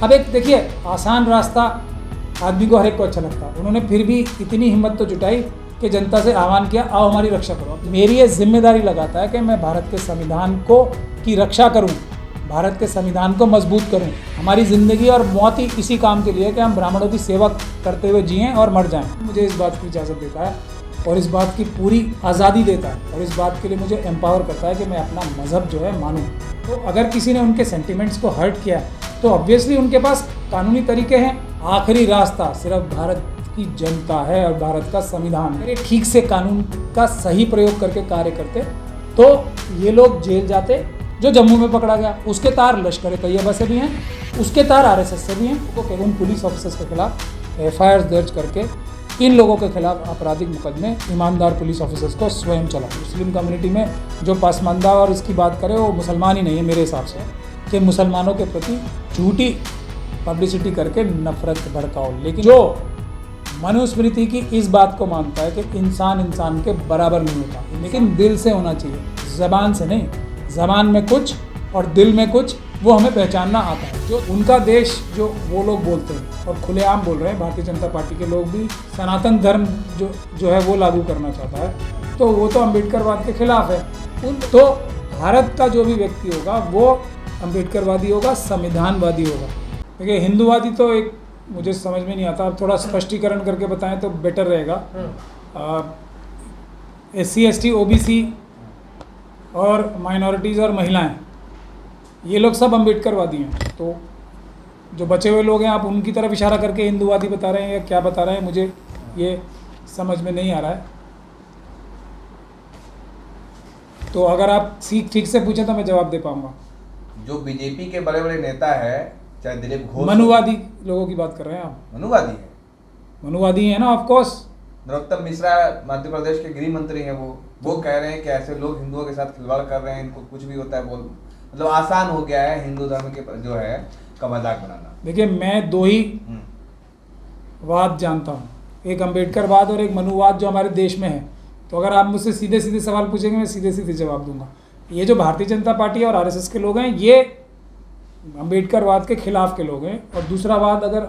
अब एक देखिए, आसान रास्ता आदमी को हर एक को अच्छा लगता है। उन्होंने फिर भी इतनी हिम्मत तो जुटाई कि जनता से आह्वान किया, आओ हमारी रक्षा करो। मेरी ये जिम्मेदारी लगाता है कि मैं भारत के संविधान को की रक्षा करूं, भारत के संविधान को मजबूत करूं। हमारी ज़िंदगी और मौत ही इसी काम के लिए है कि हम ब्राह्मणों की सेवा करते हुए जिएं और मर जाएं। मुझे इस बात की इजाज़त देता है और इस बात की पूरी आज़ादी देता है और इस बात के लिए मुझे एम्पावर करता है कि मैं अपना मज़हब जो है मानूं। तो अगर किसी ने उनके सेंटिमेंट्स को हर्ट किया तो ऑब्वियसली उनके पास कानूनी तरीके हैं। आखिरी रास्ता सिर्फ भारत की जनता है और भारत का संविधान है। ठीक से कानून का सही प्रयोग करके कार्य करते तो ये लोग जेल जाते। जो जम्मू में पकड़ा गया उसके तार लश्कर तैयबा से भी हैं, उसके तार आरएसएस से भी हैं। तो उन पुलिस ऑफिसर्स के खिलाफ एफआईआर दर्ज करके इन लोगों के खिलाफ आपराधिक मुकदमे ईमानदार पुलिस ऑफिसर्स को स्वयं चला। मुस्लिम कम्युनिटी में जो पसमानदा और इसकी बात करे वो मुसलमान ही नहीं है मेरे हिसाब से, कि मुसलमानों के प्रति झूठी पब्लिसिटी करके नफरत भड़काओ। लेकिन जो मनुस्मृति की इस बात को मानता है कि इंसान इंसान के बराबर नहीं होता, लेकिन दिल से होना चाहिए, ज़बान से नहीं। ज़बान में कुछ और दिल में कुछ, वो हमें पहचानना आता है। जो उनका देश जो वो लोग बोलते हैं और खुलेआम बोल रहे हैं, भारतीय जनता पार्टी के लोग भी सनातन धर्म जो है वो लागू करना चाहता है, तो वो तो अम्बेडकरवाद के खिलाफ है। तो भारत का जो भी व्यक्ति होगा वो अम्बेडकरवादी होगा, संविधानवादी होगा। देखिए, हिंदूवादी तो एक मुझे समझ में नहीं आता, आप थोड़ा स्पष्टीकरण करके बताएं तो बेटर रहेगा। SC ST OBC और माइनॉरिटीज़ और महिलाएं, ये लोग सब अम्बेडकरवादी हैं। तो जो बचे हुए लोग हैं आप उनकी तरफ इशारा करके हिंदूवादी बता रहे हैं या क्या बता रहे हैं, मुझे ये समझ में नहीं आ रहा है। तो अगर आप ठीक से पूछें तो मैं जवाब दे पाऊंगा। जो बीजेपी के बड़े बड़े नेता है, चाहे दिलीप घोष, मनुवादी लोगों की बात कर रहे हैं आप? मनुवादी है, मनुवादी है ना, ऑफ कोर्स। नरोत्तम मिश्रा मध्य प्रदेश के गृह मंत्री हैं, वो कह रहे हैं कि ऐसे लोग हिंदुओं के साथ खिलवाड़ कर रहे हैं, इनको कुछ भी होता है बोल, मतलब आसान हो गया है हिंदू धर्म के जो है का मजाक बनाना। देखिए, मैं दो ही वाद जानता हूँ, एक अम्बेडकरवाद और एक मनुवाद जो हमारे देश में है। तो अगर आप मुझसे सीधे सीधे सवाल पूछेंगे मैं सीधे सीधे जवाब दूंगा। ये जो भारतीय जनता पार्टी और RSS के लोग हैं ये अम्बेडकरवाद के खिलाफ के लोग हैं। और दूसरा वाद अगर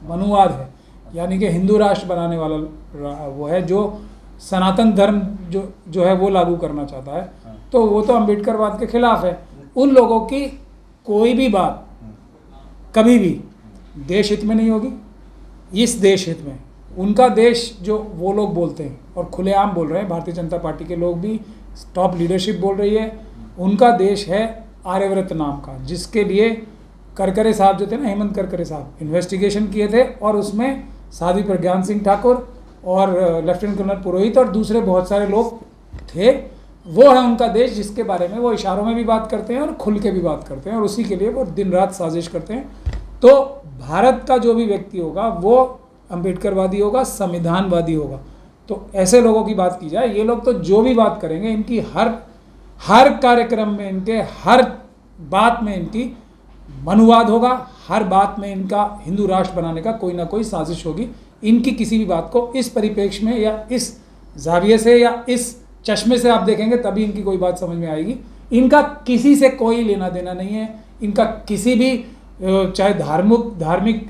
मनुवाद है, यानी कि हिंदू राष्ट्र बनाने वाला वो है, जो सनातन धर्म जो है वो लागू करना चाहता है, तो वो तो अम्बेडकरवाद के खिलाफ है। उन लोगों की कोई भी बात कभी भी देश हित में नहीं होगी, इस देश हित में। उनका देश जो वो लोग बोलते हैं और खुलेआम बोल रहे हैं, भारतीय जनता पार्टी के लोग भी, टॉप लीडरशिप बोल रही है, उनका देश है आर्यव्रत नाम का, जिसके लिए करकरे साहब जो थे ना, हेमंत करकरे साहब, इन्वेस्टिगेशन किए थे और उसमें साध्वी प्रज्ञान सिंह ठाकुर और लेफ्टिनेंट कर्नल पुरोहित और दूसरे बहुत सारे लोग थे। वो है उनका देश जिसके बारे में वो इशारों में भी बात करते हैं और खुल के भी बात करते हैं और उसी के लिए वो दिन रात साजिश करते हैं। तो भारत का जो भी व्यक्ति होगा वो अम्बेडकरवादी होगा, संविधानवादी होगा। तो ऐसे लोगों की बात की जाए, ये लोग तो जो भी बात करेंगे, इनकी हर कार्यक्रम में, इनके हर बात में इनकी मनुवाद होगा, हर बात में इनका हिंदू राष्ट्र बनाने का कोई ना कोई साजिश होगी। इनकी किसी भी बात को इस परिप्रेक्ष्य में या इस जाविये से या इस चश्मे से आप देखेंगे तभी इनकी कोई बात समझ में आएगी। इनका किसी से कोई लेना देना नहीं है। इनका किसी भी चाहे धार्मिक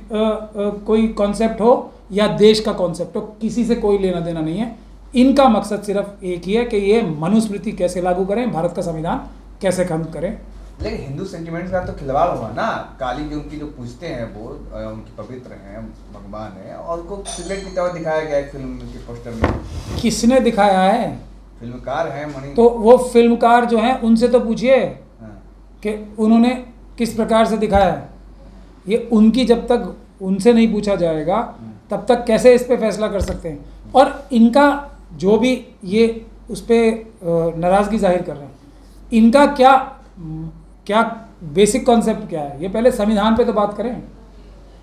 कोई कॉन्सेप्ट हो या देश का कॉन्सेप्ट हो, किसी से कोई लेना देना नहीं है। इनका मकसद सिर्फ एक ही है कि ये मनुस्मृति कैसे लागू करें, भारत का संविधान कैसे खत्म करें। लेकिन हिंदू सेंटिमेंट्स का तो खिलवाड़ हुआ ना। काली जी उनकी जो पूजते हैं वो उनकी पवित्र हैं, भगवान है, और उनको सिगरेट पीता हुआ दिखाया गया है फिल्म के पोस्टर में। किसने दिखाया है? फिल्मकार है मणि। तो वो फिल्मकार जो हैं उनसे तो पूछिए कि उन्होंने किस प्रकार से दिखाया है। ये उनकी जब तक उनसे नहीं पूछा जाएगा तब तक कैसे इस पे फैसला कर सकते हैं। और इनका जो भी ये उस पर नाराज़गी जाहिर कर रहे हैं, इनका क्या बेसिक कॉन्सेप्ट क्या है, ये पहले संविधान पे तो बात करें।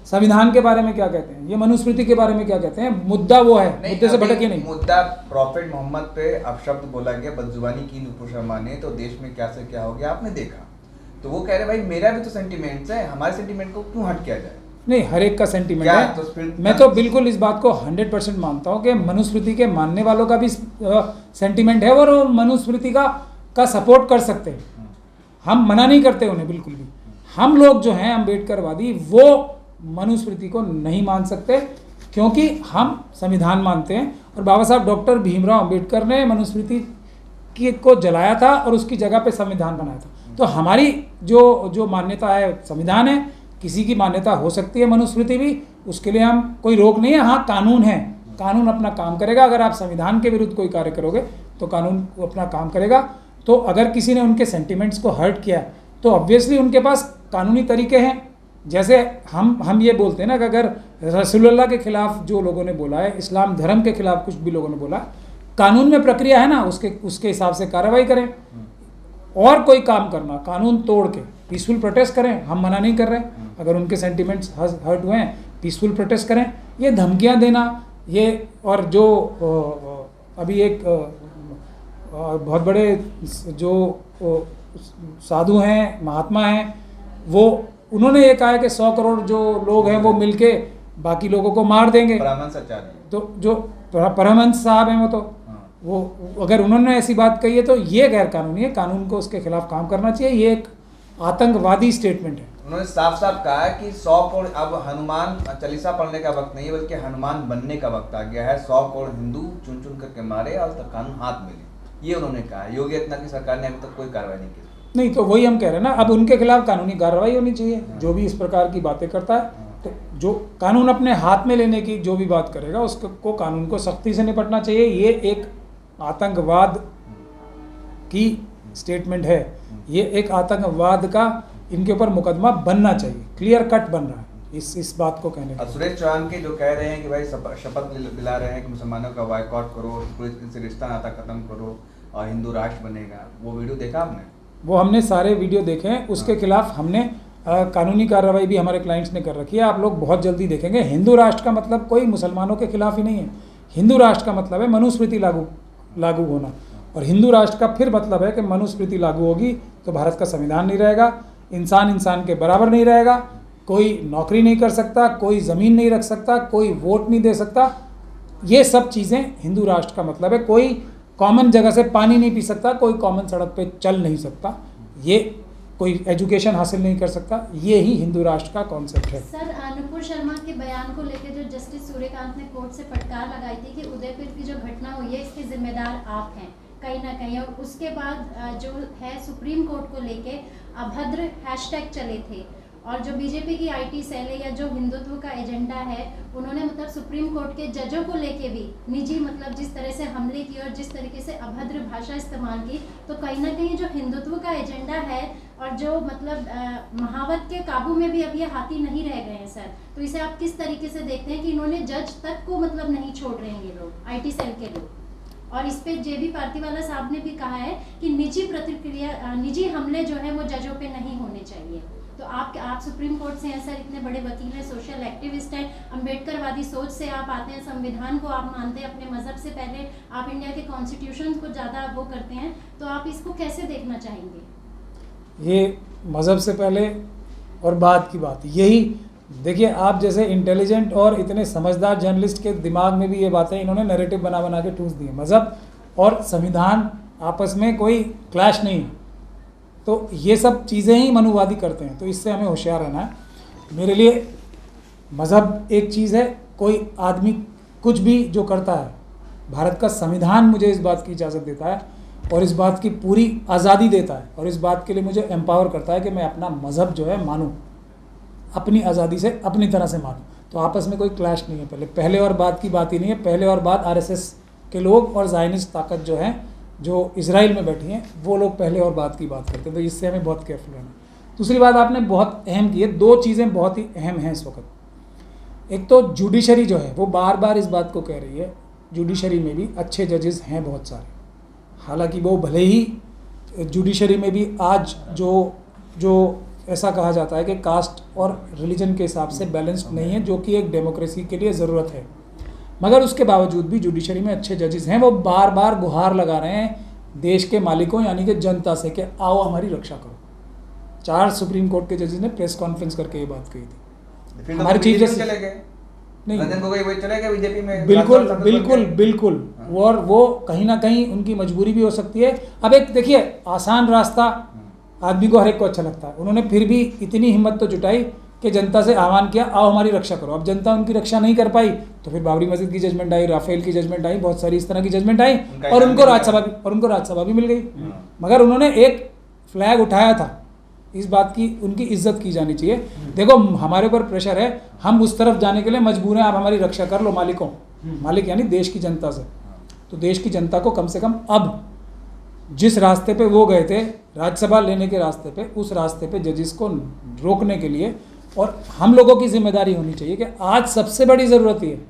संविधान के बारे में क्या कहते हैं, ये मनुस्मृति के बारे में क्या कहते हैं। मुद्दा वो है, मुद्दे से भटकिए नहीं। मुद्दा प्रॉफेट मोहम्मद पे अपशब्द बोला गया, बदजुबानी की नुपुर शर्मा ने, तो देश में क्या से क्या हो गया आपने देखा। तो वो कह रहे भाई मेरा भी तो सेंटिमेंट्स है, हमारे सेंटिमेंट को क्यों हट किया जाए। नहीं, हर एक का सेंटिमेंट है। तो मैं तो बिल्कुल इस बात को 100% मानता हूँ कि मनुस्मृति के मानने वालों का भी सेंटिमेंट है और मनुस्मृति का सपोर्ट कर सकते हैं। हम मना नहीं करते उन्हें बिल्कुल भी। हम लोग जो हैं अम्बेडकरवादी वो मनुस्मृति को नहीं मान सकते, क्योंकि हम संविधान मानते हैं और बाबा साहब डॉक्टर भीमराव अम्बेडकर ने मनुस्मृति को जलाया था और उसकी जगह पे संविधान बनाया था। तो हमारी जो मान्यता है संविधान है, किसी की मान्यता हो सकती है मनुस्मृति भी, उसके लिए हम कोई रोक नहीं है। हाँ, कानून है, कानून अपना काम करेगा। अगर आप संविधान के विरुद्ध कोई कार्य करोगे तो कानून अपना काम करेगा। तो अगर किसी ने उनके सेंटिमेंट्स को हर्ट किया तो ऑब्वियसली उनके पास कानूनी तरीके हैं। जैसे हम ये बोलते हैं ना कि अगर रसूलुल्लाह के खिलाफ जो लोगों ने बोला है, इस्लाम धर्म के खिलाफ कुछ भी लोगों ने बोला, कानून में प्रक्रिया है ना, उसके हिसाब से कार्रवाई करें। और कोई काम करना कानून तोड़ के पीसफुल प्रोटेस्ट करें, हम मना नहीं कर रहे। अगर उनके सेंटिमेंट्स हर्ट हुए हैं, पीसफुल प्रोटेस्ट करें। ये धमकियां देना, ये और जो अभी एक बहुत बड़े जो साधु हैं, महात्मा हैं, वो उन्होंने ये कहा है कि 100 करोड़ जो लोग हैं वो मिलके बाकी लोगों को मार देंगे। परमहंस आचार्य, तो जो परमहंस साहब हैं वो अगर उन्होंने ऐसी बात कही है तो ये गैर कानूनी है। कानून को उसके खिलाफ काम करना चाहिए। ये एक आतंकवादी स्टेटमेंट है। उन्होंने साफ साफ कहा है कि 100 करोड़, अब हनुमान चालीसा पढ़ने का वक्त नहीं है बल्कि हनुमान बनने का वक्त आ गया है। 100 करोड़ हिंदू चुन चुन करके मारे और तब कानून हाथ में ले, ये उन्होंने कहा। योगी आदित्यनाथ की सरकार ने अभी तक कोई कार्रवाई नहीं की। नहीं, तो वही हम कह रहे हैं ना, अब उनके खिलाफ कानूनी कार्रवाई होनी चाहिए। जो भी इस प्रकार की बातें करता है, तो जो कानून अपने हाथ में लेने की जो भी बात करेगा उसको कानून को सख्ती से निपटना चाहिए। ये एक आतंकवाद की स्टेटमेंट है। ये एक आतंकवाद का इनके ऊपर मुकदमा बनना चाहिए, क्लियर कट बन रहा है इस बात को कहने का। सुरेश चौहान के जो कह रहे हैं कि भाई शपथ दिला रहे हैं कि मुसलमानों का बायकॉट करो, पुलिस से रिश्ता नाता खत्म करो और हिंदू राष्ट्र बनेगा, वो वीडियो देखा आपने? वो हमने सारे वीडियो देखे हैं। उसके खिलाफ हमने कानूनी कार्रवाई भी हमारे क्लाइंट्स ने कर रखी है। आप लोग बहुत जल्दी देखेंगे। हिंदू राष्ट्र का मतलब कोई मुसलमानों के खिलाफ ही नहीं है। हिंदू राष्ट्र का मतलब है मनुस्मृति लागू होना, और हिंदू राष्ट्र का फिर मतलब है कि मनुस्मृति लागू होगी तो भारत का संविधान नहीं रहेगा, इंसान इंसान के बराबर नहीं रहेगा, कोई नौकरी नहीं कर सकता, कोई ज़मीन नहीं रख सकता, कोई वोट नहीं दे सकता। ये सब चीज़ें हिंदू राष्ट्र का मतलब है। कोई कॉमन जगह से पानी नहीं पी सकता, कोई कॉमन सड़क पे चल नहीं सकता, ये कोई एजुकेशन हासिल नहीं कर सकता। ये ही हिंदू राष्ट्र का कॉन्सेप्ट है। सर, नुपुर शर्मा के बयान को लेकर जो जस्टिस सूर्यकांत ने कोर्ट से फटकार लगाई थी कि उदयपुर की जो घटना हुई है इसके जिम्मेदार आप हैं कहीं ना कहीं, और उसके बाद जो है सुप्रीम कोर्ट को लेके अभद्र हैशटैग चले थे, और जो बीजेपी की आईटी सेल है या जो हिंदुत्व का एजेंडा है, उन्होंने मतलब सुप्रीम कोर्ट के जजों को लेके भी निजी मतलब जिस तरह से हमले किए और जिस तरीके से अभद्र भाषा इस्तेमाल की, तो कहीं ना कहीं जो हिंदुत्व का एजेंडा है और जो मतलब महावत के काबू में भी अब ये हाथी नहीं रह गए हैं सर, तो इसे आप किस तरीके से देखते हैं कि इन्होंने जज तक को मतलब नहीं छोड़ रहे हैं ये लोग, आईटी सेल के लोग? और इस पे जेबी पार्टीवाला साहब ने भी कहा है कि निजी हमले जो है वो जजों पे नहीं होने चाहिए। तो आप सुप्रीम कोर्ट से हैं सर, इतने बड़े वकील हैं, सोशल एक्टिविस्ट हैं, अम्बेडकरवादी सोच से आप आते हैं, संविधान को आप मानते हैं, अपने मजहब से पहले आप इंडिया के कॉन्स्टिट्यूशन को ज़्यादा वो करते हैं, तो आप इसको कैसे देखना चाहेंगे? ये मज़हब से पहले और बाद की बात यही देखिए। आप जैसे इंटेलिजेंट और इतने समझदार जर्नलिस्ट के दिमाग में भी ये बातें इन्होंने नैरेटिव बना बना के ठूंस दी है। मज़हब और संविधान आपस में कोई क्लैश नहीं है, तो ये सब चीज़ें ही मनुवादी करते हैं, तो इससे हमें होशियार रहना है। मेरे लिए मज़हब एक चीज़ है, कोई आदमी कुछ भी जो करता है, भारत का संविधान मुझे इस बात की इजाज़त देता है और इस बात की पूरी आज़ादी देता है, और इस बात के लिए मुझे एम्पावर करता है कि मैं अपना मज़हब जो है मानूँ, अपनी आज़ादी से अपनी तरह से मानूँ। तो आपस में कोई क्लैश नहीं है। पहले और बाद की बात ही नहीं है। पहले और बाद आरएसएस के लोग और ज़ायनिस्ट ताकत जो है, जो इजराइल में बैठी हैं, वो लोग पहले और बाद की बात करते हैं, तो इससे हमें बहुत केयरफुल रहना है। दूसरी बात आपने बहुत अहम की है, दो चीज़ें बहुत ही अहम हैं इस वक्त। एक तो जुडिशरी जो है वो बार बार इस बात को कह रही है, जुडिशरी में भी अच्छे जजेस हैं बहुत सारे, हालांकि वो भले ही जुडिशरी में भी आज जो ऐसा कहा जाता है कि कास्ट और रिलीजन के हिसाब से बैलेंस्ड नहीं है, जो कि एक डेमोक्रेसी के लिए ज़रूरत है, मगर उसके बावजूद भी जुडिशरी में अच्छे जजेस हैं। वो बार बार गुहार लगा रहे हैं देश के मालिकों यानी कि जनता से कि आओ हमारी रक्षा करो। 4 सुप्रीम कोर्ट के जजेस ने प्रेस कॉन्फ्रेंस करके ये बात कही थी। हमारी चीफ जस्टिस चले गए नहीं, रंजन गोगोई वही चले गए बीजेपी में। बिल्कुल और वो कहीं ना कहीं उनकी मजबूरी भी हो सकती है। अब एक देखिए आसान रास्ता आदमी को हर एक को अच्छा लगता है। उन्होंने फिर भी इतनी हिम्मत तो जुटाई कि जनता से आह्वान किया, आओ हमारी रक्षा करो। अब जनता उनकी रक्षा नहीं कर पाई तो फिर बाबरी मस्जिद की जजमेंट आई, राफेल की जजमेंट आई, बहुत सारी इस तरह की जजमेंट आई और उनको राज्यसभा भी मिल गई। मगर उन्होंने एक फ्लैग उठाया था, इस बात की उनकी इज्जत की जानी चाहिए। देखो हमारे ऊपर प्रेशर है, हम उस तरफ जाने के लिए मजबूर हैं, आप हमारी रक्षा कर लो मालिकों, मालिक यानी देश की जनता से। तो देश की जनता को कम से कम अब जिस रास्ते पे वो गए थे राज्यसभा लेने के रास्ते पे, उस रास्ते पे जजेस को रोकने के लिए और हम लोगों की जिम्मेदारी होनी चाहिए कि आज सबसे बड़ी ज़रूरत ये है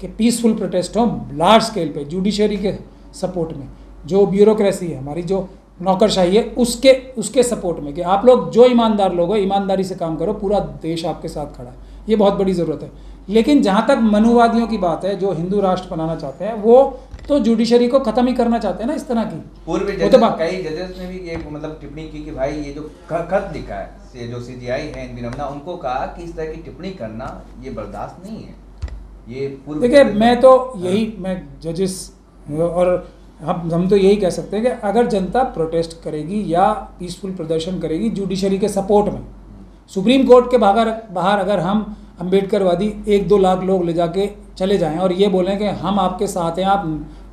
कि पीसफुल प्रोटेस्ट हो लार्ज स्केल पे, जुडिशरी के सपोर्ट में, जो ब्यूरोक्रेसी है हमारी, जो नौकरशाही है, उसके सपोर्ट में, कि आप लोग जो ईमानदार लोग हो ईमानदारी से काम करो, पूरा देश आपके साथ खड़ा है। ये बहुत बड़ी ज़रूरत है। लेकिन जहाँ तक मनुवादियों की बात है, जो हिंदू राष्ट्र बनाना चाहते हैं, वो तो जुडिशरी को खत्म ही करना चाहते हैं ना इस तरह की। पूर्व कई जजेस ने भी ये मतलब टिप्पणी की कि भाई ये जो खत लिखा है, ये जो सीजीआई है एन वी रमन्ना, उनको कहा कि इस तरह की टिप्पणी करना ये बर्दाश्त नहीं है। ये पूर्व देखिए मैं तो यही, मैं जजेस और हम तो यही कह सकते हैं कि अगर जनता प्रोटेस्ट करेगी या पीसफुल प्रदर्शन करेगी जुडिशरी के सपोर्ट में, सुप्रीम कोर्ट के बाहर अगर हम अम्बेडकरवादी 1-2 लाख लोग ले जाके चले जाएं और ये बोलें कि हम आपके साथ हैं, आप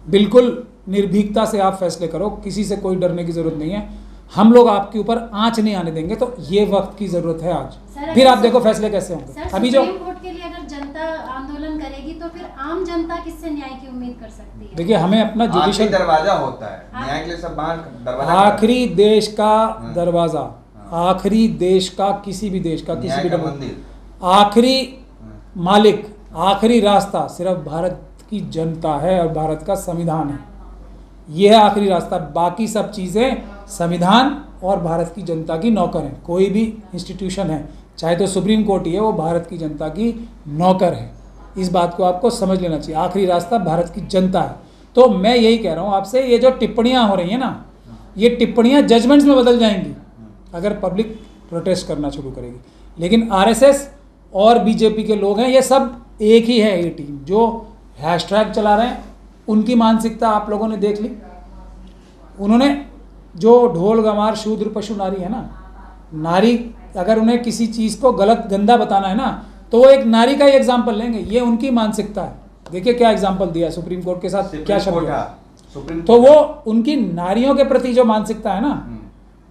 बिल्कुल निर्भीकता से आप फैसले करो, किसी से कोई डरने की ज़रूरत नहीं है, हम लोग आपके ऊपर आंच नहीं आने देंगे, तो ये वक्त की ज़रूरत है आज। फिर आप देखो फैसले कैसे होंगे। अभी जो सुप्रीम कोर्ट के लिए अगर जनता आंदोलन करेगी तो फिर आम जनता किससे न्याय की उम्मीद कर सकती है? देखिए हमें अपना जुडिशल दरवाजा होता है न्याय के लिए, सब बाहर दरवाजा, आखिरी देश का दरवाज़ा, आखिरी देश का, किसी भी देश का, किसी भी मंदिर, आखिरी मालिक, आखिरी रास्ता सिर्फ भारत की जनता है और भारत का संविधान है। यह है आखिरी रास्ता, बाकी सब चीज़ें संविधान और भारत की जनता की नौकर हैं। कोई भी इंस्टीट्यूशन है, चाहे तो सुप्रीम कोर्ट ही है, वो भारत की जनता की नौकर है। इस बात को आपको समझ लेना चाहिए, आखिरी रास्ता भारत की जनता है। तो मैं यही कह रहा हूँ आपसे, ये जो टिप्पणियाँ हो रही हैं ना, ये टिप्पणियाँ जजमेंट्स में बदल जाएंगी अगर पब्लिक प्रोटेस्ट करना शुरू करेगी। लेकिन आरएसएस और बीजेपी के लोग हैं, ये सब एक ही है। ये टीम जो हैशटैग चला रहे हैं, उनकी मानसिकता आप लोगों ने देख ली। उन्होंने जो ढोल गमार शूद्र पशु नारी है ना, नारी अगर उन्हें किसी चीज़ को गलत गंदा बताना है ना, तो वो एक नारी का ही एग्जाम्पल लेंगे। ये उनकी मानसिकता है। देखिए क्या एग्जाम्पल दिया सुप्रीम कोर्ट के साथ, क्या शब्द, तो वो उनकी नारियों के प्रति जो मानसिकता है ना,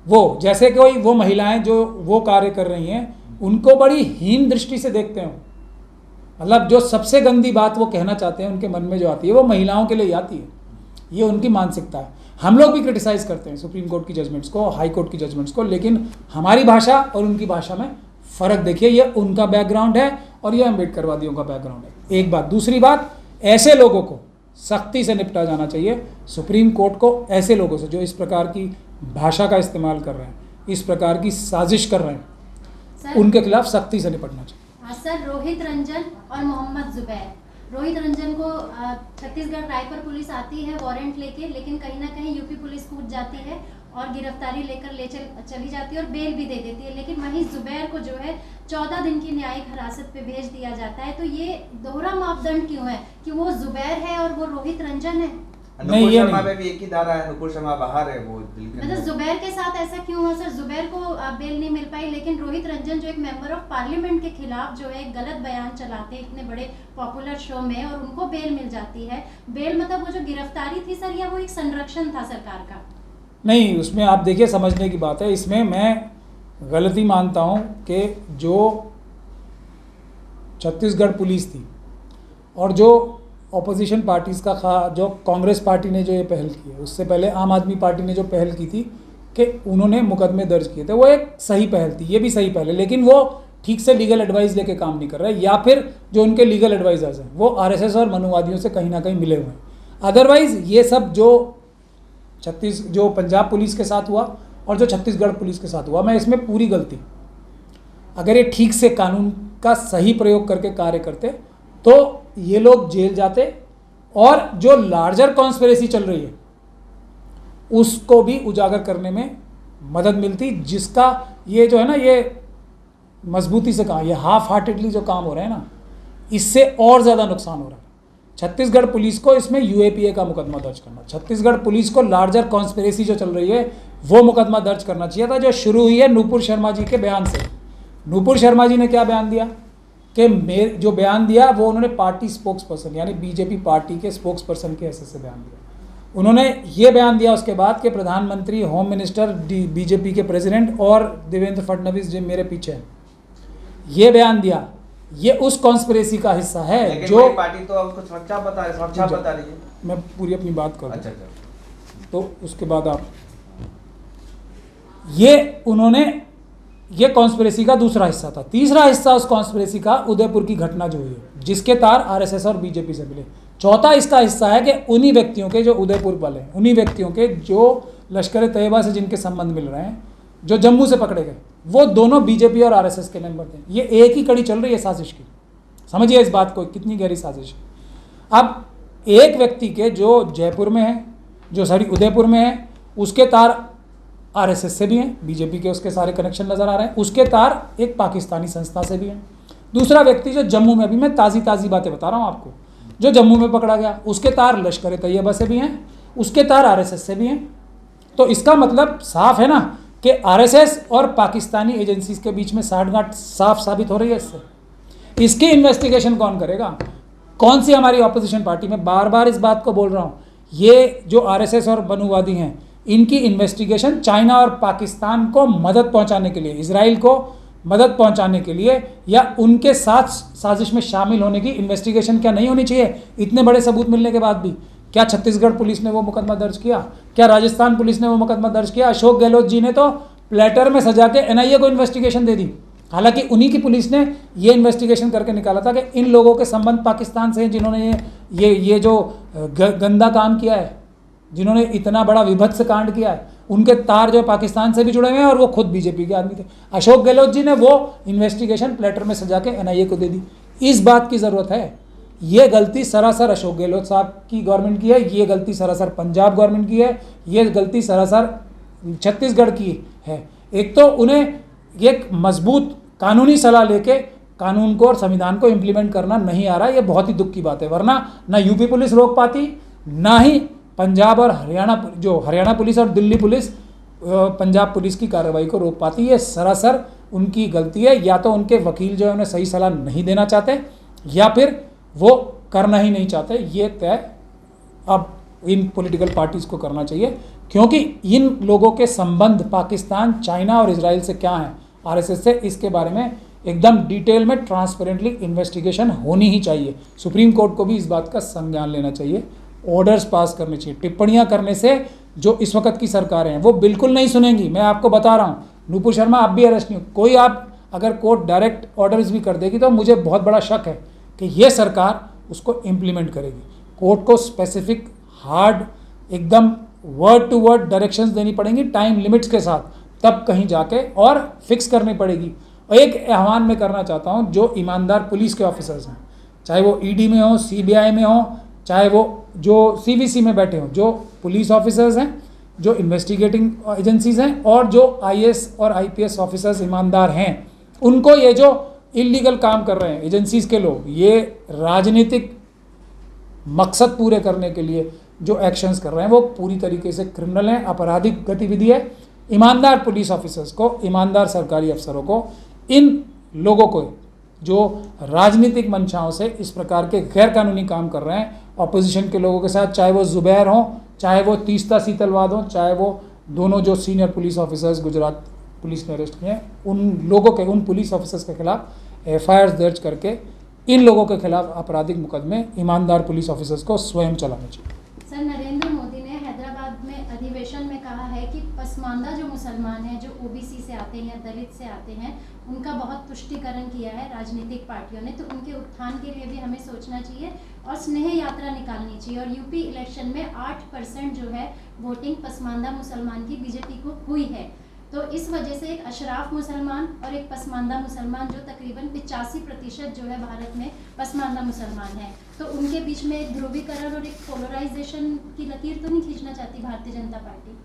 वो जैसे कोई वो महिलाएं जो वो कार्य कर रही हैं, उनको बड़ी हीन दृष्टि से देखते हैं। मतलब जो सबसे गंदी बात वो कहना चाहते हैं, उनके मन में जो आती है, वो महिलाओं के लिए आती है। ये उनकी मानसिकता है। हम लोग भी क्रिटिसाइज़ करते हैं सुप्रीम कोर्ट की जजमेंट्स को, हाई कोर्ट की जजमेंट्स को, लेकिन हमारी भाषा और उनकी भाषा में फ़र्क देखिए। ये उनका बैकग्राउंड है और ये अम्बेडकरवादियों का बैकग्राउंड है। एक बात। दूसरी बात, ऐसे लोगों को सख्ती से निपटा जाना चाहिए। सुप्रीम कोर्ट को ऐसे लोगों से जो इस प्रकार की भाषा का इस्तेमाल कर रहे हैं, इस प्रकार की साजिश कर रहे हैं, उनके खिलाफ सख्ती से निपटना चाहिए। सर, रोहित रंजन और मोहम्मद जुबैर, रोहित रंजन को छत्तीसगढ़ रायपुर पुलिस आती है वारंट लेके, लेकिन कहीं ना कहीं यूपी पुलिस कूद जाती है और गिरफ्तारी लेकर चली जाती है और बेल भी दे देती है। लेकिन वहीं जुबैर को जो है 14 दिन की न्यायिक हिरासत पे भेज दिया जाता है। तो ये दोहरा मापदंड क्यों है कि वो जुबैर है और वो रोहित रंजन है? नहीं, ये शर्मा में भी एक ही धारा है, नुपुर शर्मा बाहर है, वो मतलब जुबैर के साथ ऐसा क्यों हुआ सर? जुबैर को बेल नहीं मिल पाई, लेकिन रोहित रंजन जो एक मेंबर ऑफ पार्लियामेंट के खिलाफ जो है गलत बयान चलाते हैं इतने बड़े पॉपुलर शो में, और उनको बेल मिल जाती है। बेल मतलब वो जो गिरफ्तारी थी सर, या वो एक संरक्षण था सरकार का? नहीं, उसमें आप देखिए समझने की बात है। इसमें मैं गलती मानता हूँ कि जो छत्तीसगढ़ पुलिस थी और जो ऑपोजिशन पार्टीज़ का जो कांग्रेस पार्टी ने जो ये पहल की है, उससे पहले आम आदमी पार्टी ने जो पहल की थी कि उन्होंने मुकदमे दर्ज किए थे, वो एक सही पहल थी। ये भी सही पहल है, लेकिन वो ठीक से लीगल एडवाइस लेके काम नहीं कर रहा है, या फिर जो उनके लीगल एडवाइजर्स हैं वो आरएसएस और मनुवादियों से कहीं ना कहीं मिले हुए हैं। अदरवाइज़ ये सब जो पंजाब पुलिस के साथ हुआ और जो छत्तीसगढ़ पुलिस के साथ हुआ, मैं इसमें पूरी गलती, अगर ये ठीक से कानून का सही प्रयोग करके कार्य करते तो ये लोग जेल जाते और जो लार्जर कॉन्स्पिरेसी चल रही है उसको भी उजागर करने में मदद मिलती, जिसका ये जो है ना, ये मजबूती से कहा, ये हाफ हार्टेडली जो काम हो रहा है ना, इससे और ज़्यादा नुकसान हो रहा है। छत्तीसगढ़ पुलिस को इसमें यूएपीए का मुकदमा दर्ज करना, छत्तीसगढ़ पुलिस को लार्जर कॉन्स्पिरेसी जो चल रही है वो मुकदमा दर्ज करना चाहिए था, जो शुरू हुई है नूपुर शर्मा जी के बयान से। नूपुर शर्मा जी ने क्या बयान दिया कि जो बयान दिया वो उन्होंने पार्टी स्पोक्स पर्सन यानी बीजेपी पार्टी के स्पोक्स पर्सन के हैसियत से बयान दिया। उन्होंने ये बयान दिया उसके बाद कि प्रधानमंत्री, होम मिनिस्टर, बीजेपी के प्रेसिडेंट और देवेंद्र फडणवीस जो मेरे पीछे हैं, ये बयान दिया। ये उस कॉन्स्पिरेसी का हिस्सा है जो पार्टी तो आपको सुरक्षा बता रही है। मैं पूरी अपनी बात करूँ अच्छा, तो उसके बाद आप उन्होंने ये कॉन्स्पिरेसी का दूसरा हिस्सा था। तीसरा हिस्सा उस कॉन्स्पिरेसी का उदयपुर की घटना जो हुई है, जिसके तार आरएसएस और बीजेपी से मिले। चौथा इसका हिस्सा है कि उन्हीं व्यक्तियों के जो उदयपुर वाले हैं, उन्हीं व्यक्तियों के जो लश्कर तैयबा से जिनके संबंध मिल रहे हैं, जो जम्मू से पकड़े गए, वो दोनों बीजेपी और आरएसएस के मेंबर थे। ये एक ही कड़ी चल रही है साजिश की। समझिए इस बात को, कितनी गहरी साजिश है। अब एक व्यक्ति के जो जयपुर में है, जो उदयपुर में है, उसके तार आरएसएस से भी हैं, बीजेपी के उसके सारे कनेक्शन नज़र आ रहे हैं। उसके तार एक पाकिस्तानी संस्था से भी हैं। दूसरा व्यक्ति जो जम्मू में, अभी मैं ताज़ी बातें बता रहा हूँ आपको, जो जम्मू में पकड़ा गया, उसके तार लश्कर तैयबा से भी हैं, उसके तार आरएसएस से भी हैं। तो इसका मतलब साफ है ना कि आरएसएस और पाकिस्तानी एजेंसीज के बीच में साठगांठ साफ साबित हो रही है। इससे इसकी इन्वेस्टिगेशन कौन करेगा? कौन सी हमारी ऑपोजिशन पार्टी? में बार बार इस बात को बोल रहा हूँ, ये जो आरएसएस और मनुवादी हैं, इनकी इन्वेस्टिगेशन चाइना और पाकिस्तान को मदद पहुंचाने के लिए, इजराइल को मदद पहुंचाने के लिए, या उनके साथ साजिश में शामिल होने की इन्वेस्टिगेशन क्या नहीं होनी चाहिए? इतने बड़े सबूत मिलने के बाद भी क्या छत्तीसगढ़ पुलिस ने वो मुकदमा दर्ज किया? क्या राजस्थान पुलिस ने वो मुकदमा दर्ज किया? अशोक गहलोत जी ने तो प्लेटर में सजा के एनआईए को इन्वेस्टिगेशन दे दी। हालांकि उन्हीं की पुलिस ने ये इन्वेस्टिगेशन करके निकाला था कि इन लोगों के संबंध पाकिस्तान से हैं, जिन्होंने ये जो गंदा काम किया है, जिन्होंने इतना बड़ा विभत्स कांड किया है, उनके तार जो पाकिस्तान से भी जुड़े हुए हैं और वो खुद बीजेपी के आदमी थे। अशोक गहलोत जी ने वो इन्वेस्टिगेशन प्लेटर में सजा के एनआईए को दे दी। इस बात की ज़रूरत है। ये गलती सरासर अशोक गहलोत साहब की गवर्नमेंट की है, ये गलती सरासर पंजाब गवर्नमेंट की है, ये गलती सरासर छत्तीसगढ़ की है। एक तो उन्हें एक मजबूत कानूनी सलाह लेके कानून को और संविधान को इम्प्लीमेंट करना नहीं आ रहा, ये बहुत ही दुख की बात है। वरना ना यूपी पुलिस रोक पाती, ना ही पंजाब और हरियाणा पुलिस और दिल्ली पुलिस पंजाब पुलिस की कार्रवाई को रोक पाती। ये सरासर उनकी गलती है। या तो उनके वकील जो है उन्हें सही सलाह नहीं देना चाहते, या फिर वो करना ही नहीं चाहते। ये तय अब इन पॉलिटिकल पार्टीज़ को करना चाहिए, क्योंकि इन लोगों के संबंध पाकिस्तान, चाइना और इजराइल से क्या हैं, आरएसएस से, इसके बारे में एकदम डिटेल में ट्रांसपेरेंटली इन्वेस्टिगेशन होनी ही चाहिए। सुप्रीम कोर्ट को भी इस बात का संज्ञान लेना चाहिए, ऑर्डर्स पास करने चाहिए। टिप्पणियां करने से जो इस वक्त की सरकारें हैं वो बिल्कुल नहीं सुनेंगी। मैं आपको बता रहा हूँ, नूपुर शर्मा आप भी अरेस्ट नहीं हो, कोई आप अगर कोर्ट डायरेक्ट ऑर्डर्स भी कर देगी तो मुझे बहुत बड़ा शक है कि ये सरकार उसको इम्प्लीमेंट करेगी। कोर्ट को स्पेसिफिक हार्ड एकदम वर्ड टू वर्ड डायरेक्शंस देनी पड़ेंगी टाइम लिमिट्स के साथ, तब कहीं जाके और फिक्स करनी पड़ेगी। और एक आह्वान मैं करना चाहता हूँ, जो ईमानदार पुलिस के ऑफिसर्स हैं, चाहे वो ईडी में हो, सीबीआई में हो, चाहे वो जो सीवीसी में बैठे हों, जो पुलिस ऑफिसर्स हैं, जो इन्वेस्टिगेटिंग एजेंसीज हैं, और जो आईएएस और आईपीएस ऑफिसर्स ईमानदार हैं, उनको ये जो इलीगल काम कर रहे हैं एजेंसीज के लोग, ये राजनीतिक मकसद पूरे करने के लिए जो एक्शंस कर रहे हैं वो पूरी तरीके से क्रिमिनल हैं, आपराधिक गतिविधि है। ईमानदार पुलिस ऑफिसर्स को, ईमानदार सरकारी अफसरों को, इन लोगों को जो राजनीतिक मंशाओं से इस प्रकार के गैर कानूनी काम कर रहे हैं ऑपोजिशन के लोगों के साथ, चाहे वो जुबैर हों, चाहे वो तीस्ता सीतलवाद हों, चाहे वो दोनों जो senior police officers Gujarat police ने अरेस्ट किए हैं, उन लोगों के, उन पुलिस ऑफिसर्स के खिलाफ एफआईआर दर्ज करके इन लोगों के खिलाफ आपराधिक मुकदमे ईमानदार पुलिस ऑफिसर्स को स्वयं चलाना चाहिए। सर, नरेंद्र मोदी ने हैदराबाद में अधिवेशन में कहा है कि पसमानदा जो मुसलमान हैं, जो ओबीसी से आते हैं या दलित से आते हैं, उनका बहुत तुष्टीकरण किया है राजनीतिक पार्टियों ने, तो उनके उत्थान के लिए भी हमें सोचना चाहिए और स्नेह यात्रा निकालनी चाहिए। और यूपी इलेक्शन में 8% जो है वोटिंग पसमानदा मुसलमान की बीजेपी को हुई है। तो इस वजह से एक अशराफ मुसलमान और एक पसमानदा मुसलमान, जो तकरीबन 85% जो है भारत में पसमानदा मुसलमान है, तो उनके बीच में एक ध्रुवीकरण और एक पोलराइजेशन की लकीर तो नहीं खींचना चाहती भारतीय जनता पार्टी?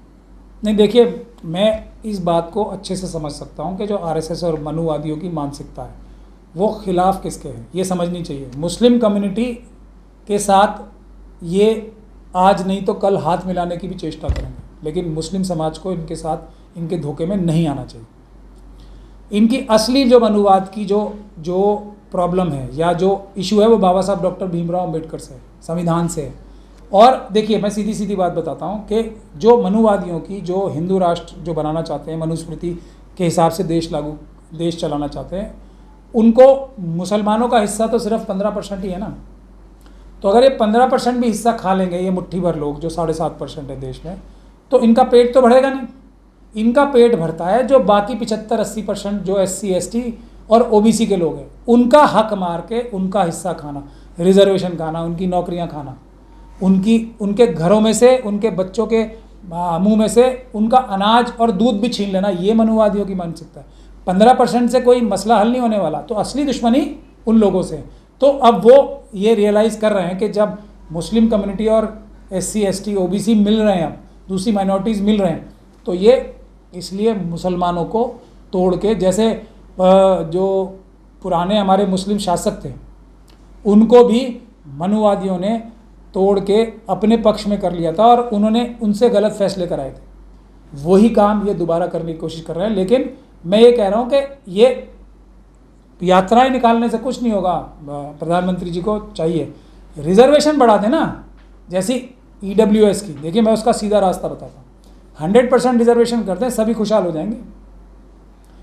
नहीं, देखिए, मैं इस बात को अच्छे से समझ सकता हूँ कि जो आरएसएस और मनुवादियों की मानसिकता है वो खिलाफ किसके है, ये समझनी चाहिए। मुस्लिम कम्युनिटी के साथ ये आज नहीं तो कल हाथ मिलाने की भी चेष्टा करेंगे। लेकिन मुस्लिम समाज को इनके साथ इनके धोखे में नहीं आना चाहिए। इनकी असली जो मनुवाद की जो प्रॉब्लम है या जो इशू है वो बाबा साहब डॉक्टर भीमराव अम्बेडकर से है, संविधान से है। और देखिए मैं सीधी सीधी बात बताता हूँ कि जो मनुवादियों की जो हिंदू राष्ट्र जो बनाना चाहते हैं, मनुस्मृति के हिसाब से देश चलाना चाहते हैं, उनको मुसलमानों का हिस्सा तो सिर्फ 15% ही है ना। तो अगर ये 15% भी हिस्सा खा लेंगे ये मुट्ठी भर लोग जो 7.5% है देश में, तो इनका पेट तो भरेगा नहीं। इनका पेट भरता है जो बाकी 75-80% जो SC ST और OBC के लोग हैं, उनका हक मार के उनका हिस्सा खाना, रिजर्वेशन खाना, उनकी नौकरियां खाना, उनके घरों में से, उनके बच्चों के मुंह में से उनका अनाज और दूध भी छीन लेना, ये मनुवादियों की मानसिकता है। 15% से कोई मसला हल नहीं होने वाला, तो असली दुश्मनी उन लोगों से है। तो अब वो ये रियलाइज़ कर रहे हैं कि जब मुस्लिम कम्युनिटी और SC ST OBC मिल रहे हैं, अब दूसरी माइनॉरिटीज़ मिल रहे हैं, तो ये इसलिए मुसलमानों को तोड़ के, जैसे जो पुराने हमारे मुस्लिम शासक थे उनको भी मनुवादियों ने तोड़ के अपने पक्ष में कर लिया था और उन्होंने उनसे गलत फैसले कराए थे। वही काम ये दोबारा करने की कोशिश कर रहे हैं। लेकिन मैं ये कह रहा हूँ कि ये यात्राएं निकालने से कुछ नहीं होगा। प्रधानमंत्री जी को चाहिए रिजर्वेशन बढ़ा देना, जैसी EWS की। देखिए मैं उसका सीधा रास्ता बताता हूँ, 100% रिजर्वेशन करते हैं, सभी खुशहाल हो जाएंगे।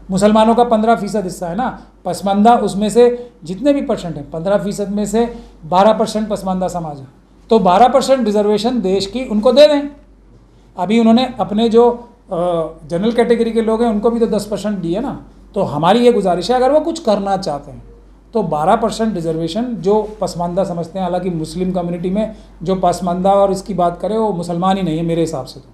मुसलमानों का 15% हिस्सा है ना, पसमानदा उसमें से जितने भी परसेंट हैं, 15% में से 12% पसमानदा समाज है, तो 12% रिजर्वेशन देश की उनको दे दें। अभी उन्होंने अपने जो जनरल कैटेगरी के लोग हैं उनको भी तो 10% दिए ना। तो हमारी ये गुजारिश है, अगर वो कुछ करना चाहते हैं तो 12% रिजर्वेशन जो पसमानदा समझते हैं, हालांकि मुस्लिम कम्युनिटी में जो पसमानदा और इसकी बात करे वो मुसलमान ही नहीं है मेरे हिसाब से, तो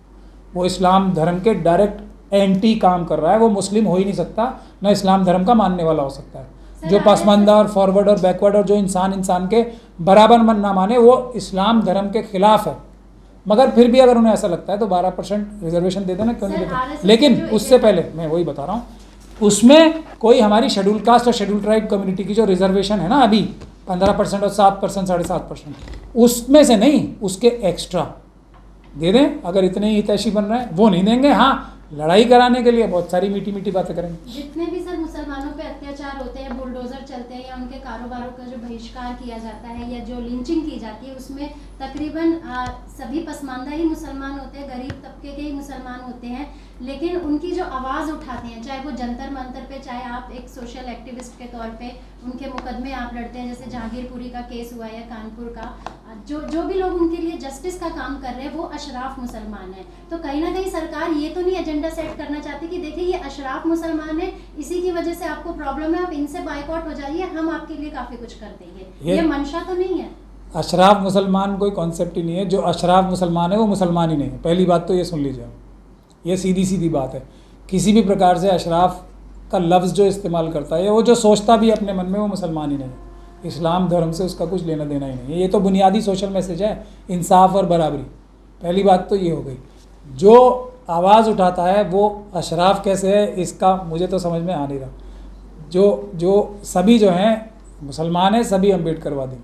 वो इस्लाम धर्म के डायरेक्ट एंटी काम कर रहा है। वो मुस्लिम हो ही नहीं सकता, ना इस्लाम धर्म का मानने वाला हो सकता है। जो पसमानदा और फॉरवर्ड और बैकवर्ड और जो इंसान के बराबर मन ना माने, वो इस्लाम धर्म के खिलाफ है। मगर फिर भी अगर उन्हें ऐसा लगता है तो 12% रिजर्वेशन दे देना, क्यों नहीं देते। लेकिन उससे पहले मैं वही बता रहा हूँ, उसमें कोई हमारी शेड्यूल कास्ट और शेड्यूल ट्राइब कम्युनिटी की जो रिजर्वेशन है ना अभी 15% और 7%, 7.5%, उसमें से नहीं, उसके एक्स्ट्रा दे दें। अगर इतने ही हितैषी बन रहे हैं, वो नहीं देंगे, हाँ लड़ाई कराने के लिए बहुत सारी मीठी मीठी बातें करेंगे। जितने भी सर मुसलमानों पे अत्याचार होते हैं, बुलडोजर चलते हैं या उनके कारोबारों का जो बहिष्कार किया जाता है या जो लिंचिंग की जाती है, उसमें तकरीबन सभी पसमानदा ही मुसलमान होते हैं, गरीब तबके के ही मुसलमान होते हैं। लेकिन उनकी जो आवाज़ उठाते हैं, चाहे वो जंतर मंतर पे, चाहे आप एक सोशल एक्टिविस्ट के तौर पे उनके मुकदमे आप लड़ते हैं, जैसे जहांगीरपुरी का केस हुआ या कानपुर का, जो भी लोग उनके लिए जस्टिस का काम कर रहे हैं वो अशराफ मुसलमान हैं। तो कहीं ना कहीं सरकार ये तो नहीं एजेंडा सेट करना चाहती कि देखिए ये अशराफ मुसलमान है, इसी की वजह से आपको प्रॉब्लम है, आप इनसे बाइकआउट हो जाइए, हम आपके लिए काफ़ी कुछ कर देंगे। ये मंशा तो नहीं है। अशराफ मुसलमान कोई कॉन्सेप्ट ही नहीं है। जो अशराफ मुसलमान है वो मुसलमान ही नहीं है। पहली बात तो ये सुन लीजिए, ये सीधी सीधी बात है। किसी भी प्रकार से अशराफ का लफ्ज़ जो इस्तेमाल करता है, वो जो सोचता भी अपने मन में, वो मुसलमान ही नहीं है। इस्लाम धर्म से उसका कुछ लेना देना ही नहीं है। ये तो बुनियादी सोशल मैसेज है, इंसाफ और बराबरी। पहली बात तो ये हो गई। जो आवाज़ उठाता है वो अशराफ कैसे है, इसका मुझे तो समझ में आ नहीं रहा। जो सभी जो हैं मुसलमान हैं, सभी अम्बेडकरवादी।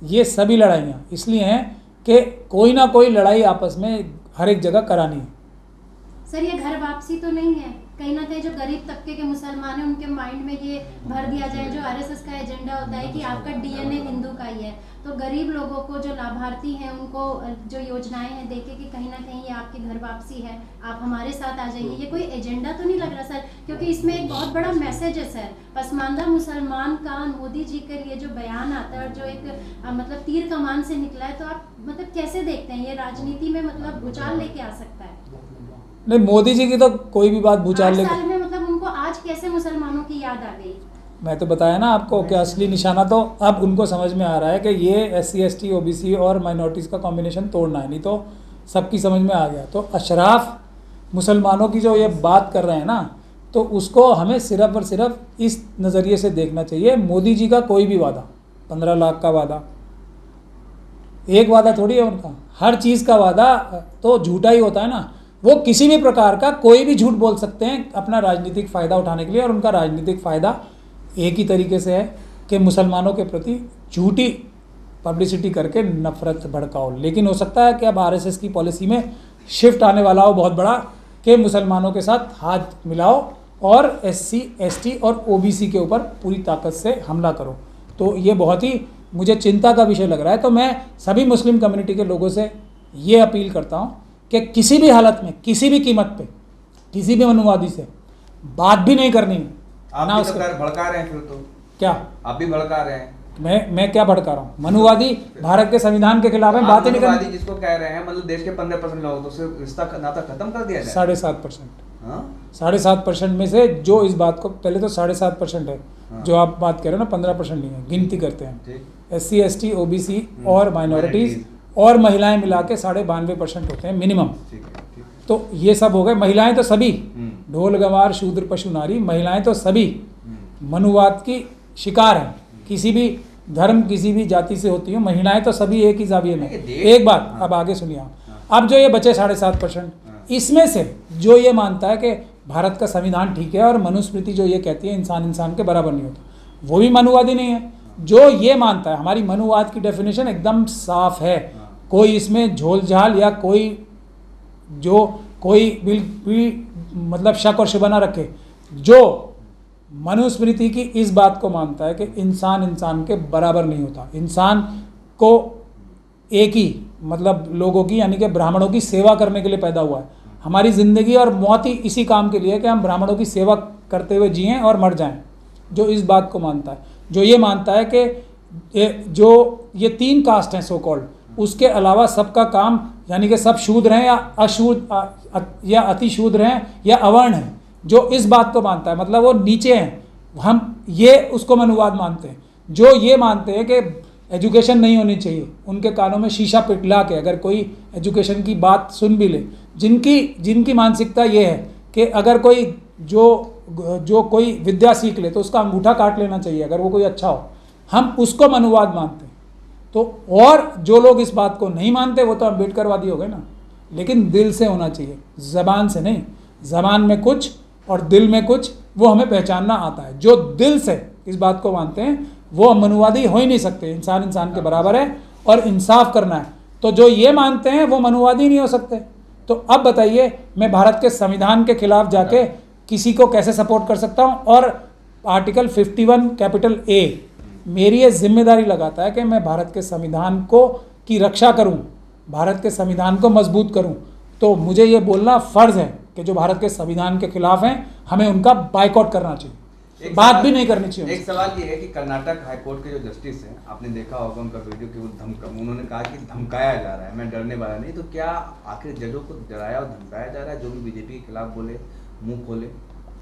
ये सभी लड़ाइयाँ इसलिए हैं कि कोई ना कोई लड़ाई आपस में हर एक जगह करानी है। सर ये घर वापसी तो नहीं है, कहीं ना कहीं जो गरीब तबके के मुसलमान हैं उनके माइंड में ये भर दिया जाए, जो RSS का एजेंडा होता है कि आपका DNA हिंदू का ही है। तो गरीब लोगों को, जो लाभार्थी हैं, उनको जो योजनाएं हैं देखे कि कहीं ना कहीं ये आपकी घर वापसी है, आप हमारे साथ आ जाइए। ये कोई एजेंडा तो नहीं लग रहा सर, क्योंकि इसमें एक बहुत बड़ा मैसेज है सर। पसमानदा मुसलमान का मोदी जी के लिए जो बयान आता है और जो एक मतलब तीर कमान से निकला है, तो आप मतलब कैसे देखते हैं ये राजनीति में मतलब भूचाल लेके आ सकता है? नहीं, मोदी जी की तो कोई भी बात भूचाल लेके, साल में मतलब उनको आज कैसे मुसलमानों की याद आ गई? मैं तो बताया ना आपको कि असली निशाना तो अब उनको समझ में आ रहा है कि ये SC ST OBC और माइनॉरिटीज़ का कॉम्बिनेशन तोड़ना है, नहीं तो सबकी समझ में आ गया। तो अशराफ मुसलमानों की जो ये बात कर रहे हैं ना, तो उसको हमें सिर्फ और सिर्फ इस नज़रिए से देखना चाहिए। मोदी जी का कोई भी वादा, 15 लाख का वादा, एक वादा थोड़ी है उनका। हर चीज़ का वादा तो झूठा ही होता है ना। वो किसी भी प्रकार का कोई भी झूठ बोल सकते हैं अपना राजनीतिक फ़ायदा उठाने के लिए, और उनका राजनीतिक फ़ायदा एक ही तरीके से है कि मुसलमानों के प्रति झूठी पब्लिसिटी करके नफरत भड़काओ। लेकिन हो सकता है कि अब आरएसएस की पॉलिसी में शिफ्ट आने वाला हो बहुत बड़ा कि मुसलमानों के साथ हाथ मिलाओ और एससी, एसटी और ओबीसी के ऊपर पूरी ताकत से हमला करो। तो ये बहुत ही मुझे चिंता का विषय लग रहा है। तो मैं सभी मुस्लिम कम्युनिटी के लोगों से ये अपील करता हूँ कि किसी भी हालत में, किसी भी कीमत पे, किसी भी मनुवादी से बात भी नहीं करनी है। आप ना भी उसके तो भड़का रहे हैं फिर तो। क्या आप भी भड़का रहे हैं। मैं क्या भड़का रहा हूँ? मनुवादी भारत के संविधान के खिलाफ है, बात ही नहीं मनुवादी करनी। जिसको कह रहे हैं, मतलब देश के 15% लोग, तो सिर्फ रिश्ता नाता खत्म कर दिया जाए। 7.5%। हाँ? 7.5% में से जो इस बात को, पहले तो 7.5% है हाँ। जो आप बात कह रहे हो ना, 15% नहीं है, गिनती करते हैं। ठीक। एससी, एसटी, ओबीसी और माइनॉरिटीज़ और महिलाएं मिला के 92.5% होते हैं मिनिमम। ठीक है, ठीक है। तो ये सब हो गए। महिलाएं तो सभी, हम्म। ढोल गंवार शूद्र पशु नारी, महिलाएं तो सभी मनुवाद की शिकार हैं। किसी भी धर्म, किसी भी जाति से होती है, महिलाएं तो सभी एक ही जाविये में। एक बात अब आगे सुनिए आप। अब जो ये बचे 7.5%, इसमें से जो ये मानता है कि भारत का संविधान ठीक है और मनुस्मृति जो ये कहती है इंसान इंसान के बराबर नहीं होता, वो भी मनुवादी नहीं है। जो ये मानता है, हमारी मनुवाद की डेफिनेशन एकदम साफ है, कोई इसमें झोल झाल या कोई भी मतलब शक और शुबा ना रखे। जो मनुस्मृति की इस बात को मानता है कि इंसान इंसान के बराबर नहीं होता, इंसान को एक ही मतलब लोगों की, यानी कि ब्राह्मणों की सेवा करने के लिए पैदा हुआ है। हमारी ज़िंदगी और मौत ही इसी काम के लिए है कि हम ब्राह्मणों की सेवा करते हुए जिएं और मर जाएं। जो इस बात को मानता है, जो ये मानता है कि जो ये 3 कास्ट हैं सो कॉल्ड, उसके अलावा सबका काम, यानी कि सब शूद्र हैं या अशूद्र या अतिशूद्र हैं या अवर्ण हैं, जो इस बात को मानता है, मतलब वो नीचे हैं, हम ये उसको मनुवाद मानते हैं। जो ये मानते हैं कि एजुकेशन नहीं होनी चाहिए, उनके कानों में शीशा पिघला के अगर कोई एजुकेशन की बात सुन भी ले, जिनकी मानसिकता ये है कि अगर कोई जो कोई विद्या सीख ले तो उसका अंगूठा काट लेना चाहिए अगर वो कोई अच्छा हो, हम उसको मनुवाद मानते हैं। तो और जो लोग इस बात को नहीं मानते वो तो अम्बेडकरवादी हो गए ना। लेकिन दिल से होना चाहिए, ज़बान से नहीं। ज़बान में कुछ और दिल में कुछ, वो हमें पहचानना आता है। जो दिल से इस बात को मानते हैं वो मनुवादी हो ही नहीं सकते। इंसान इंसान के बराबर है और इंसाफ करना है। तो जो ये मानते हैं वो मनुवादी नहीं हो सकते। तो अब बताइए, मैं भारत के संविधान के खिलाफ जाके किसी को कैसे सपोर्ट कर सकता हूँ? और आर्टिकल 51A मेरी ये जिम्मेदारी लगाता है कि मैं भारत के संविधान की रक्षा करूं, भारत के संविधान को मजबूत करूं। तो मुझे ये बोलना फ़र्ज़ है कि जो भारत के संविधान के खिलाफ हैं हमें उनका बाइकॉट करना चाहिए, बात भी नहीं करनी चाहिए। एक सवाल ये है कि कर्नाटक हाईकोर्ट के जो जस्टिस हैं, आपने देखा होगा उनका वीडियो कि वो उन्होंने कहा कि धमकाया जा रहा है, मैं डरने वाला नहीं। तो क्या आखिर जजों को डराया और धमकाया जा रहा है? जो भी बीजेपी के खिलाफ बोले, मुंह खोले,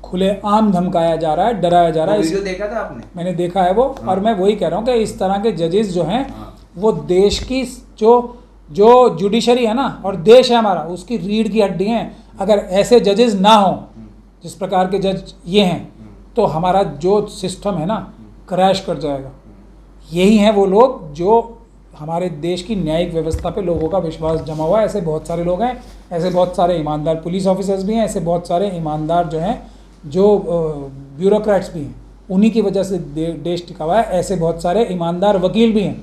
खुलेआम धमकाया जा रहा है, डराया जा रहा है। वीडियो देखा था आपने? मैंने देखा है वो। हाँ। और मैं वही कह रहा हूँ कि इस तरह के जजेस जो हैं, हाँ। वो देश की जो जुडिशरी है ना, और देश है हमारा, उसकी रीढ़ की हड्डी हैं। अगर ऐसे जजेस ना हों जिस प्रकार के जज ये हैं, तो हमारा जो सिस्टम है ना क्रैश कर जाएगा। यही हैं वो लोग जो हमारे देश की न्यायिक व्यवस्था पे लोगों का विश्वास जमा हुआ है। ऐसे बहुत सारे लोग हैं, ऐसे बहुत सारे ईमानदार पुलिस ऑफिसर्स भी हैं, ऐसे बहुत सारे ईमानदार जो हैं, जो ब्यूरोक्रेट्स भी हैं, उन्हीं की वजह से देश टिका हुआ है। ऐसे बहुत सारे ईमानदार वकील भी हैं,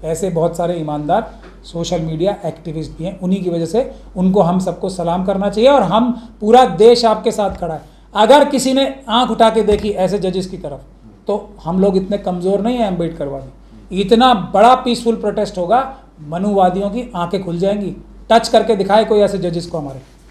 ऐसे बहुत सारे ईमानदार सोशल मीडिया एक्टिविस्ट भी हैं, उन्हीं की वजह से उनको हम सबको सलाम करना चाहिए। और हम पूरा देश आपके साथ खड़ा है। अगर किसी ने आंख उठा के देखी ऐसे जजेस की तरफ, तो हम लोग इतने कमज़ोर नहीं हैं अम्बेडकरवादी। इतना बड़ा पीसफुल प्रोटेस्ट होगा, मनुवादियों की आंखें खुल जाएंगी। टच करके दिखाए कोई ऐसे जजेस को हमारे।